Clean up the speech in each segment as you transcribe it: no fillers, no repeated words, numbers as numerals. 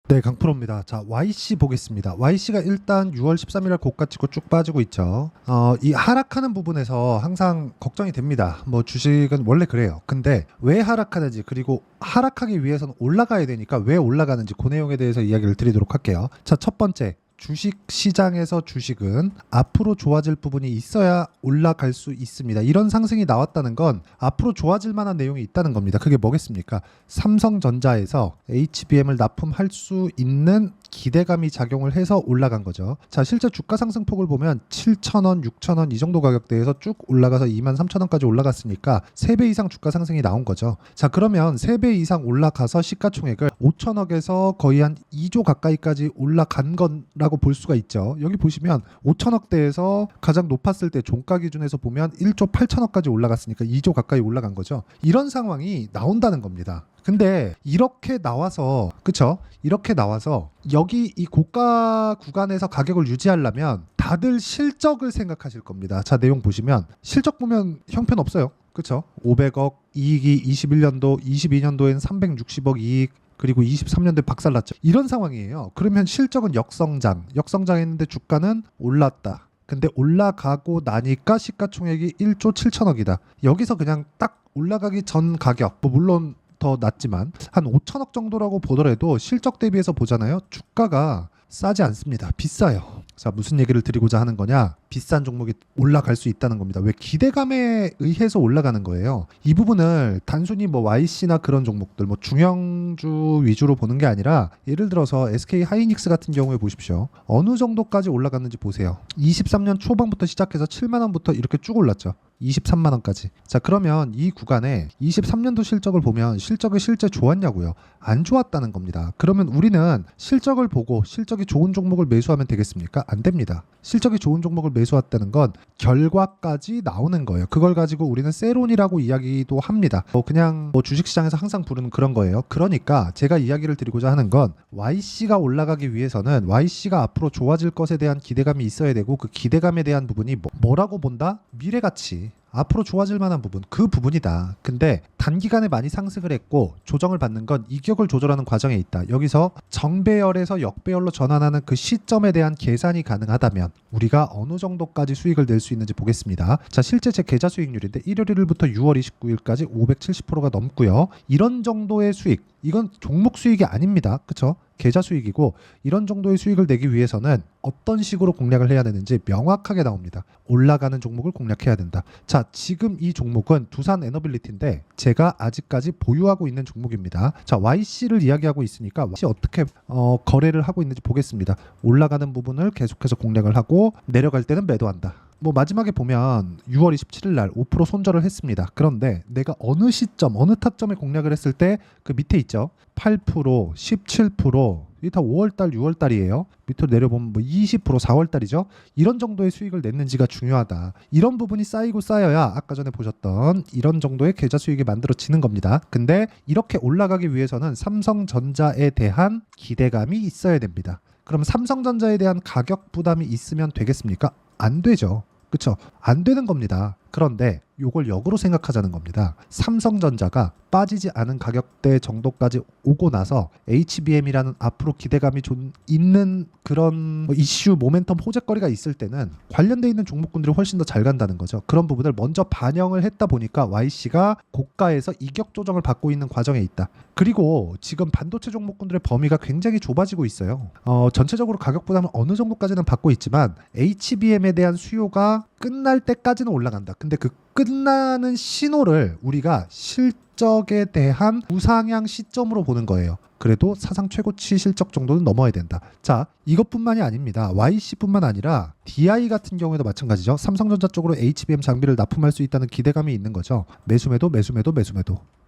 네, 강프로입니다. 자, YC 보겠습니다. YC가 일단 6월 13일에 고가 찍고 쭉 빠지고 있죠. 이 하락하는 부분에서 항상 걱정이 됩니다. 뭐 주식은 원래 그래요. 근데 왜 하락하는지, 그리고 하락하기 위해서는 올라가야 되니까 왜 올라가는지, 그 내용에 대해서 이야기를 드리도록 할게요. 자, 첫 번째. 주식 시장에서 주식은 앞으로 좋아질 부분이 있어야 올라갈 수 있습니다. 이런 상승이 나왔다는 건 앞으로 좋아질 만한 내용이 있다는 겁니다. 그게 뭐겠습니까? 삼성전자에서 HBM을 납품할 수 있는 기대감이 작용을 해서 올라간 거죠. 자, 실제 주가 상승폭을 보면 7,000원, 6,000원 이 정도 가격대에서 쭉 올라가서 23,000원까지 올라갔으니까 3배 이상 주가 상승이 나온 거죠. 자, 그러면 3배 이상 올라가서 시가총액을 5천억에서 거의 한 2조 가까이까지 올라간 거라고 볼 수가 있죠. 여기 보시면 5천억대에서 가장 높았을 때 종가 기준에서 보면 1조 8천억까지 올라갔으니까 2조 가까이 올라간 거죠. 이런 상황이 나온다는 겁니다. 근데 이렇게 나와서, 그쵸? 이렇게 나와서 여기 이 고가 구간에서 가격을 유지하려면 다들 실적을 생각하실 겁니다. 자, 내용 보시면 실적 보면 형편없어요. 그쵸? 500억 이익이 21년도, 22년도엔 360억 이익, 그리고 23년도에 박살났죠. 이런 상황이에요. 그러면 실적은 역성장했는데 주가는 올랐다. 근데 올라가고 나니까 시가총액이 1조 7천억이다. 여기서 그냥 딱 올라가기 전 가격, 뭐 물론 더 낮지만 한 5천억 정도라고 보더라도 실적 대비해서 보잖아요. 주가가 싸지 않습니다. 비싸요. 자, 무슨 얘기를 드리고자 하는 거냐? 비싼 종목이 올라갈 수 있다는 겁니다. 왜? 기대감에 의해서 올라가는 거예요. 이 부분을 단순히 뭐 YC나 그런 종목들, 뭐 중형주 위주로 보는 게 아니라, 예를 들어서 SK 하이닉스 같은 경우에 보십시오. 어느 정도까지 올라갔는지 보세요. 23년 초반부터 시작해서 7만 원부터 이렇게 쭉 올랐죠. 23만 원까지. 자, 그러면 이 구간에 23년도 실적을 보면 실적이 실제 좋았냐고요? 안 좋았다는 겁니다. 그러면 우리는 실적을 보고 실적이 좋은 종목을 매수하면 되겠습니까? 안 됩니다. 실적이 좋은 종목을 매수했다는 건 결과까지 나오는 거예요. 그걸 가지고 우리는 세론이라고 이야기도 합니다. 그냥 주식시장에서 항상 부르는 그런 거예요. 그러니까 제가 이야기를 드리고자 하는 건, YC가 올라가기 위해서는 YC가 앞으로 좋아질 것에 대한 기대감이 있어야 되고, 그 기대감에 대한 부분이 뭐라고 본다? 미래가치. 앞으로 좋아질 만한 부분, 그 부분이다. 근데 단기간에 많이 상승을 했고 조정을 받는 건 이격을 조절하는 과정에 있다. 여기서 정배열에서 역배열로 전환하는 그 시점에 대한 계산이 가능하다면 우리가 어느 정도까지 수익을 낼 수 있는지 보겠습니다. 자, 실제 제 계좌 수익률인데 1월 1일부터 6월 29일까지 570%가 넘고요. 이런 정도의 수익, 이건 종목 수익이 아닙니다. 그쵸? 계좌 수익이고, 이런 정도의 수익을 내기 위해서는 어떤 식으로 공략을 해야 되는지 명확하게 나옵니다. 올라가는 종목을 공략해야 된다. 자, 지금 이 종목은 두산 에너빌리티인데 제가 아직까지 보유하고 있는 종목입니다. 자, YC를 이야기하고 있으니까 YC 어떻게 거래를 하고 있는지 보겠습니다. 올라가는 부분을 계속해서 공략을 하고 내려갈 때는 매도한다. 마지막에 보면 6월 27일 날 5% 손절을 했습니다. 그런데 내가 어느 시점, 어느 타점에 공략을 했을 때 그 밑에 있죠. 8%, 17%, 이게 다 5월달, 6월달이에요. 밑으로 내려보면 20%, 4월달이죠. 이런 정도의 수익을 냈는지가 중요하다. 이런 부분이 쌓이고 쌓여야 아까 전에 보셨던 이런 정도의 계좌 수익이 만들어지는 겁니다. 근데 이렇게 올라가기 위해서는 삼성전자에 대한 기대감이 있어야 됩니다. 그럼 삼성전자에 대한 가격 부담이 있으면 되겠습니까? 안 되죠. 그쵸? 안 되는 겁니다. 그런데 이걸 역으로 생각하자는 겁니다. 삼성전자가 빠지지 않은 가격대 정도까지 오고 나서 HBM이라는 앞으로 기대감이 좀 있는 그런 이슈, 모멘텀, 호재거리가 있을 때는 관련돼 있는 종목군들이 훨씬 더 잘 간다는 거죠. 그런 부분을 먼저 반영을 했다 보니까 YC가 고가에서 이격 조정을 받고 있는 과정에 있다. 그리고 지금 반도체 종목군들의 범위가 굉장히 좁아지고 있어요. 전체적으로 가격 부담을 어느 정도까지는 받고 있지만 HBM에 대한 수요가 끝날 때까지는 올라간다. 근데 그 끝나는 신호를 우리가 실적에 대한 우상향 시점으로 보는 거예요. 그래도 사상 최고치 실적 정도는 넘어야 된다. 자, 이것뿐만이 아닙니다. YC뿐만 아니라 DI 같은 경우에도 마찬가지죠. 삼성전자 쪽으로 HBM 장비를 납품할 수 있다는 기대감이 있는 거죠. 매수매도.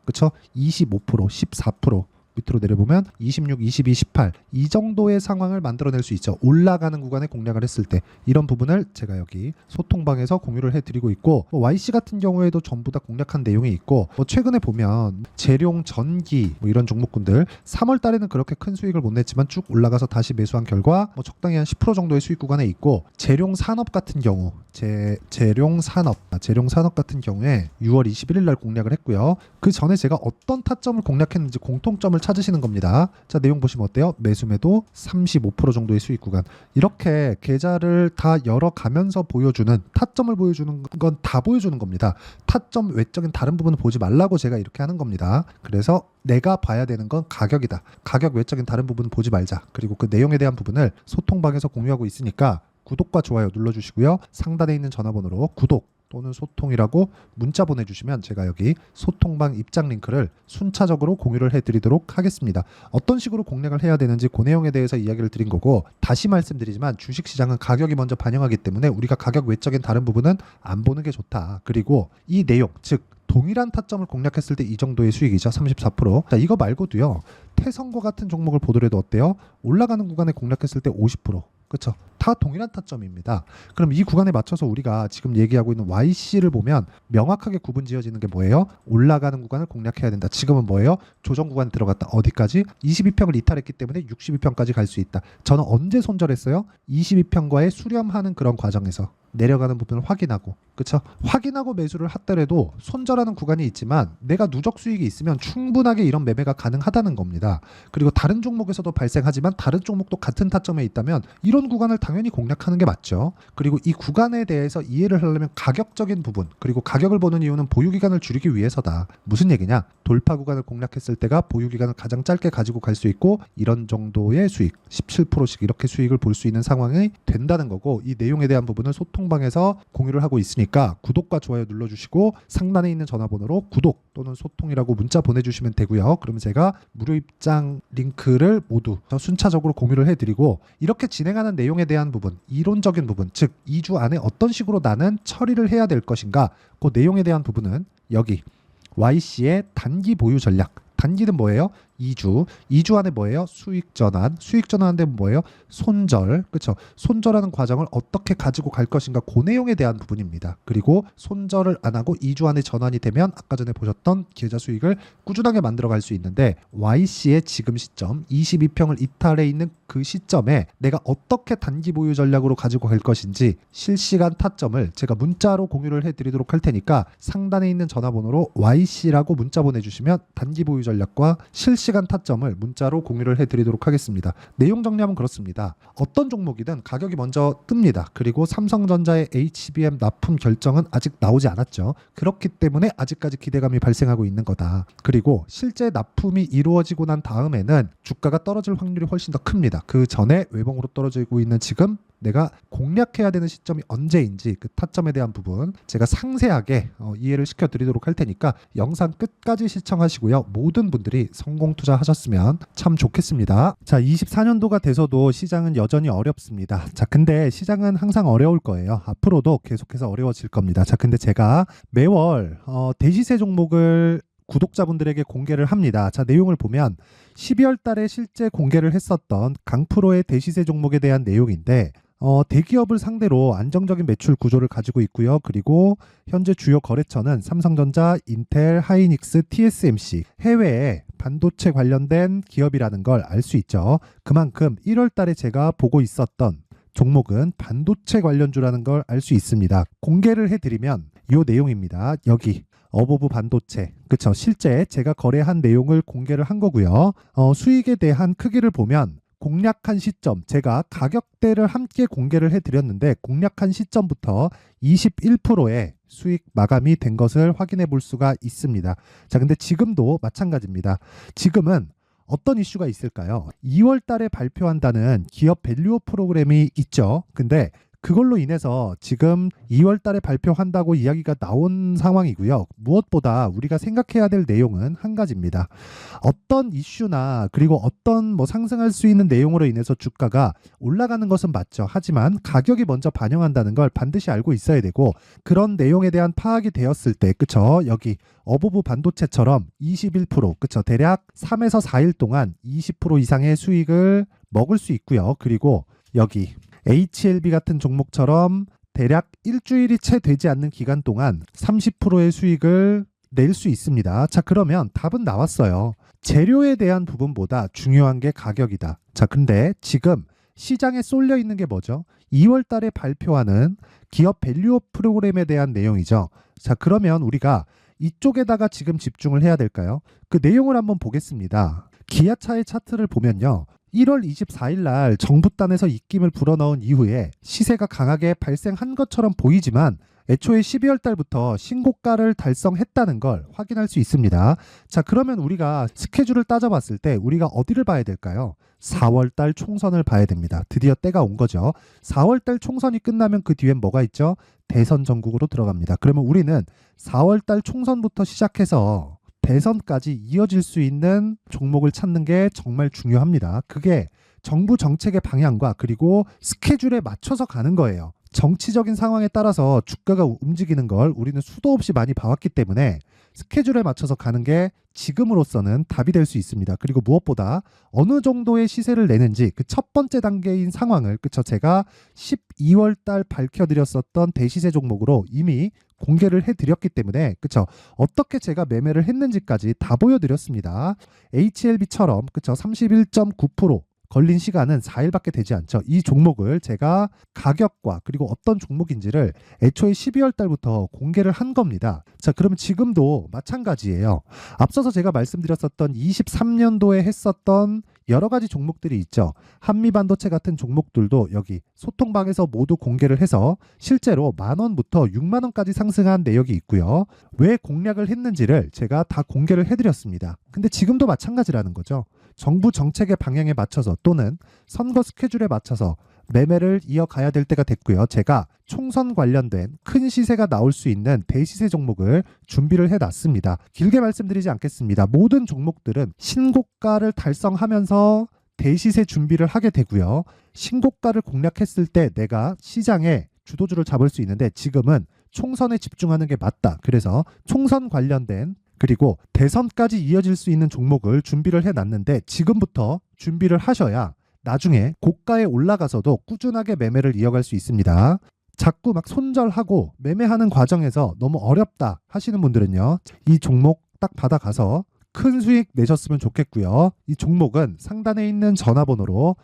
그쵸? 25%, 14%. 밑으로 내려보면 26, 22, 18 이 정도의 상황을 만들어낼 수 있죠. 올라가는 구간에 공략을 했을 때 이런 부분을 제가 여기 소통방에서 공유를 해드리고 있고, YC 같은 경우에도 전부 다 공략한 내용이 있고, 최근에 보면 재룡, 전기 이런 종목군들 3월 달에는 그렇게 큰 수익을 못 냈지만 쭉 올라가서 다시 매수한 결과 적당히 한 10% 정도의 수익 구간에 있고, 재룡 산업 같은 경우 재룡 산업 같은 경우에 6월 21일 날 공략을 했고요. 그 전에 제가 어떤 타점을 공략했는지 공통점을 찾으시는 겁니다. 자, 내용 보시면 어때요? 매수매도 35% 정도의 수익 구간. 이렇게 계좌를 다 열어가면서 보여주는, 타점을 보여주는 건 다 보여주는 겁니다. 타점 외적인 다른 부분을 보지 말라고 제가 이렇게 하는 겁니다. 그래서 내가 봐야 되는 건 가격이다. 가격 외적인 다른 부분은 보지 말자. 그리고 그 내용에 대한 부분을 소통방에서 공유하고 있으니까 구독과 좋아요 눌러주시고요. 상단에 있는 전화번호로 구독 또는 소통이라고 문자 보내주시면 제가 여기 소통방 입장 링크를 순차적으로 공유를 해드리도록 하겠습니다. 어떤 식으로 공략을 해야 되는지 그 내용에 대해서 이야기를 드린 거고, 다시 말씀드리지만 주식시장은 가격이 먼저 반영하기 때문에 우리가 가격 외적인 다른 부분은 안 보는 게 좋다. 그리고 이 내용, 즉 동일한 타점을 공략했을 때 이 정도의 수익이죠. 34%. 자, 이거 말고도요. 태성과 같은 종목을 보더라도 어때요? 올라가는 구간에 공략했을 때 50%. 그렇죠? 다 동일한 타점입니다. 그럼 이 구간에 맞춰서 우리가 지금 얘기하고 있는 YC를 보면 명확하게 구분 지어지는 게 뭐예요? 올라가는 구간을 공략해야 된다. 지금은 뭐예요? 조정 구간에 들어갔다. 어디까지? 22평을 이탈했기 때문에 62평까지 갈 수 있다. 저는 언제 손절했어요? 22평과의 수렴하는 그런 과정에서 내려가는 부분을 확인하고, 그렇죠? 확인하고 매수를 하더라도 손절하는 구간이 있지만 내가 누적 수익이 있으면 충분하게 이런 매매가 가능하다는 겁니다. 그리고 다른 종목에서도 발생하지만 다른 종목도 같은 타점에 있다면 이런 구간을 당연히 공략하는 게 맞죠. 그리고 이 구간에 대해서 이해를 하려면 가격적인 부분, 그리고 가격을 보는 이유는 보유기간을 줄이기 위해서다. 무슨 얘기냐? 돌파 구간을 공략했을 때가 보유기간을 가장 짧게 가지고 갈 수 있고 이런 정도의 수익, 17%씩 이렇게 수익을 볼 수 있는 상황이 된다는 거고, 이 내용에 대한 부분은 소통방에서 공유를 하고 있으니까 구독과 좋아요 눌러주시고 상단에 있는 전화번호로 구독 또는 소통이라고 문자 보내주시면 되고요. 그러면 제가 무료 입장 링크를 모두 순차적으로 공유를 해드리고, 이렇게 진행하는 내용에 대한 부분, 이론적인 부분, 즉 2주 안에 어떤 식으로 나는 처리를 해야 될 것인가, 그 내용에 대한 부분은 여기 YC의 단기 보유 전략. 단기는 뭐예요? 2주 안에 뭐예요? 수익 전환 하는데 뭐예요? 손절. 그렇죠? 손절하는 과정을 어떻게 가지고 갈 것인가, 그 내용에 대한 부분입니다. 그리고 손절을 안 하고 2주 안에 전환이 되면 아까 전에 보셨던 계좌 수익을 꾸준하게 만들어 갈 수 있는데, YC의 지금 시점 22평을 이탈해 있는 그 시점에 내가 어떻게 단기 보유 전략으로 가지고 갈 것인지 실시간 타점을 제가 문자로 공유를 해드리도록 할 테니까 상단에 있는 전화번호로 YC라고 문자 보내주시면 단기 보유 전략과 실시간 타점을 문자로 공유를 해드리도록 하겠습니다. 내용 정리하면 그렇습니다. 어떤 종목이든 가격이 먼저 뜹니다. 그리고 삼성전자의 HBM 납품 결정은 아직 나오지 않았죠. 그렇기 때문에 아직까지 기대감이 발생하고 있는 거다. 그리고 실제 납품이 이루어지고 난 다음에는 주가가 떨어질 확률이 훨씬 더 큽니다. 그 전에 외봉으로 떨어지고 있는 지금 내가 공략해야 되는 시점이 언제인지 그 타점에 대한 부분 제가 상세하게 이해를 시켜드리도록 할 테니까 영상 끝까지 시청하시고요. 모든 분들이 성공 투자하셨으면 참 좋겠습니다. 자, 24년도가 돼서도 시장은 여전히 어렵습니다. 자, 근데 시장은 항상 어려울 거예요. 앞으로도 계속해서 어려워질 겁니다. 자, 근데 제가 매월 대시세 종목을 구독자분들에게 공개를 합니다. 자, 내용을 보면 12월 달에 실제 공개를 했었던 강프로의 대시세 종목에 대한 내용인데, 대기업을 상대로 안정적인 매출 구조를 가지고 있고요. 그리고 현재 주요 거래처는 삼성전자, 인텔, 하이닉스, TSMC, 해외에 반도체 관련된 기업이라는 걸 알 수 있죠. 그만큼 1월 달에 제가 보고 있었던 종목은 반도체 관련주라는 걸 알 수 있습니다. 공개를 해드리면 이 내용입니다. 여기 어보브 반도체, 그쵸? 실제 제가 거래한 내용을 공개를 한 거고요. 수익에 대한 크기를 보면 공략한 시점, 제가 가격대를 함께 공개를 해드렸는데 공략한 시점부터 21%의 수익 마감이 된 것을 확인해 볼 수가 있습니다. 자, 근데 지금도 마찬가지입니다. 지금은 어떤 이슈가 있을까요? 2월 달에 발표한다는 기업 밸류업 프로그램이 있죠. 근데 그걸로 인해서 지금 2월 달에 발표한다고 이야기가 나온 상황이고요. 무엇보다 우리가 생각해야 될 내용은 한 가지입니다. 어떤 이슈나 그리고 어떤 상승할 수 있는 내용으로 인해서 주가가 올라가는 것은 맞죠. 하지만 가격이 먼저 반영한다는 걸 반드시 알고 있어야 되고, 그런 내용에 대한 파악이 되었을 때, 그쵸? 여기 어보브 반도체처럼 21%, 그쵸? 대략 3에서 4일 동안 20% 이상의 수익을 먹을 수 있고요. 그리고 여기 HLB 같은 종목처럼 대략 일주일이 채 되지 않는 기간 동안 30%의 수익을 낼 수 있습니다. 자, 그러면 답은 나왔어요. 재료에 대한 부분보다 중요한 게 가격이다. 자, 근데 지금 시장에 쏠려 있는 게 뭐죠? 2월 달에 발표하는 기업 밸류업 프로그램에 대한 내용이죠. 자, 그러면 우리가 이쪽에다가 지금 집중을 해야 될까요? 그 내용을 한번 보겠습니다. 기아차의 차트를 보면요. 1월 24일 날 정부단에서 입김을 불어넣은 이후에 시세가 강하게 발생한 것처럼 보이지만 애초에 12월 달부터 신고가를 달성했다는 걸 확인할 수 있습니다. 자, 그러면 우리가 스케줄을 따져봤을 때 우리가 어디를 봐야 될까요? 4월 달 총선을 봐야 됩니다. 드디어 때가 온 거죠. 4월 달 총선이 끝나면 그 뒤엔 뭐가 있죠? 대선 전국으로 들어갑니다. 그러면 우리는 4월 달 총선부터 시작해서 대선까지 이어질 수 있는 종목을 찾는 게 정말 중요합니다. 그게 정부 정책의 방향과 그리고 스케줄에 맞춰서 가는 거예요. 정치적인 상황에 따라서 주가가 움직이는 걸 우리는 수도 없이 많이 봐왔기 때문에 스케줄에 맞춰서 가는 게 지금으로서는 답이 될 수 있습니다. 그리고 무엇보다 어느 정도의 시세를 내는지 그 첫 번째 단계인 상황을 그쵸 제가 12월 달 밝혀드렸었던 대시세 종목으로 이미 공개를 해드렸기 때문에 그쵸 어떻게 제가 매매를 했는지까지 다 보여드렸습니다. HLB처럼 그쵸 31.9% 걸린 시간은 4일밖에 되지 않죠. 이 종목을 제가 가격과 그리고 어떤 종목인지를 애초에 12월 달부터 공개를 한 겁니다. 자, 그러면 지금도 마찬가지예요. 앞서서 제가 말씀드렸었던 23년도에 했었던 여러 가지 종목들이 있죠. 한미반도체 같은 종목들도 여기 소통방에서 모두 공개를 해서 실제로 10,000원부터 60,000원까지 상승한 내역이 있고요. 왜 공략을 했는지를 제가 다 공개를 해드렸습니다. 근데 지금도 마찬가지라는 거죠. 정부 정책의 방향에 맞춰서 또는 선거 스케줄에 맞춰서 매매를 이어가야 될 때가 됐고요. 제가 총선 관련된 큰 시세가 나올 수 있는 대시세 종목을 준비를 해놨습니다. 길게 말씀드리지 않겠습니다. 모든 종목들은 신고가를 달성하면서 대시세 준비를 하게 되고요. 신고가를 공략했을 때 내가 시장에 주도주를 잡을 수 있는데 지금은 총선에 집중하는 게 맞다. 그래서 총선 관련된 그리고 대선까지 이어질 수 있는 종목을 준비를 해놨는데 지금부터 준비를 하셔야 나중에 고가에 올라가서도 꾸준하게 매매를 이어갈 수 있습니다. 자꾸 막 손절하고 매매하는 과정에서 너무 어렵다 하시는 분들은요. 이 종목 딱 받아가서 큰 수익 내셨으면 좋겠고요. 이 종목은 상단에 있는 전화번호로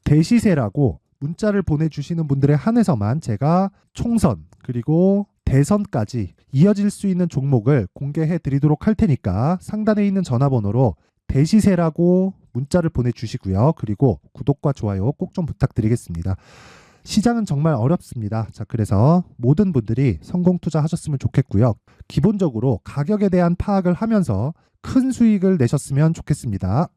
대시세라고 문자를 보내주시는 분들에 한해서만 제가 총선 그리고 대선까지 이어질 수 있는 종목을 공개해 드리도록 할 테니까 상단에 있는 전화번호로 대시세라고 문자를 보내주시고요. 그리고 구독과 좋아요 꼭 좀 부탁드리겠습니다. 시장은 정말 어렵습니다. 자, 그래서 모든 분들이 성공 투자하셨으면 좋겠고요. 기본적으로 가격에 대한 파악을 하면서 큰 수익을 내셨으면 좋겠습니다.